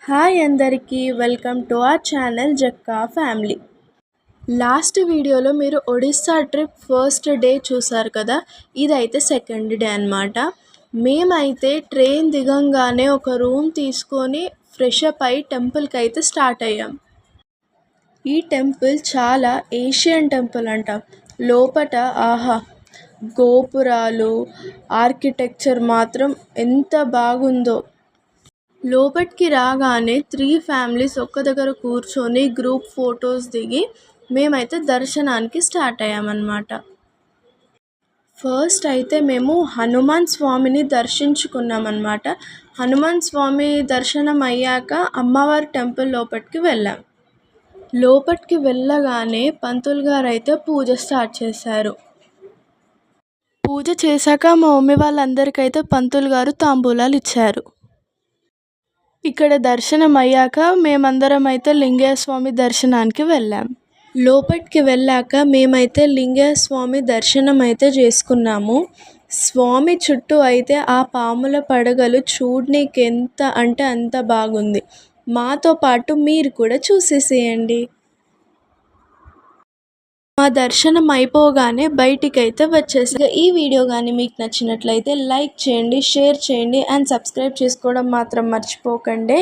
Hi అందరికీ welcome to our channel Jakka family. Last వీడియోలో మీరు ఒడిస్సా ట్రిప్ ఫస్ట్ డే చూసారు కదా, ఇదైతే సెకండ్ డే అన్నమాట. మేమైతే ట్రైన్ దిగంగానే ఒక రూమ్ తీసుకొని ఫ్రెష్ అప్ అయి టెంపుల్కి అయితే స్టార్ట్ అయ్యాం. ఈ టెంపుల్ చాలా ఏషియన్ టెంపుల్ అంట. లోపట ఆహా గోపురాలు ఆర్కిటెక్చర్ మాత్రం ఎంత బాగుందో. లోపటికి రాగానే 3 ఫ్యామిలీస్ ఒక్క దగ్గర కూర్చొని గ్రూప్ ఫొటోస్ దిగి మేమైతే దర్శనానికి స్టార్ట్ అయ్యామన్నమాట. ఫస్ట్ అయితే మేము హనుమాన్ స్వామిని దర్శించుకున్నామన్నమాట. హనుమాన్ స్వామి దర్శనం అయ్యాక అమ్మవారి టెంపుల్ లోపలికి వెళ్ళాం. లోపలికి వెళ్ళగానే పంతులు గారు అయితే పూజ స్టార్ట్ చేశారు. పూజ చేశాక మా మమ్మీ వాళ్ళందరికైతే పంతులు గారు తాంబూలాలు ఇచ్చారు. ఇక్కడ దర్శనం అయ్యాక మేమందరం అయితే లింగయ్య స్వామి దర్శనానికి వెళ్ళాం. లోపలికి వెళ్ళాక మేమైతే లింగయ్య స్వామి దర్శనం అయితే చేసుకున్నాము. స్వామి చుట్టూ అయితే ఆ పాముల పడగలు చూడనీకి ఎంత అంటే అంత బాగుంది. మాతో పాటు మీరు కూడా చూసేసేయండి. మా దర్శనం అయిపోగానే బయటికైతే వచ్చేసి ఈ వీడియో కానీ మీకు నచ్చినట్లయితే లైక్ చేయండి, షేర్ చేయండి అండ్ సబ్స్క్రైబ్ చేసుకోవడం మాత్రం మర్చిపోకండి.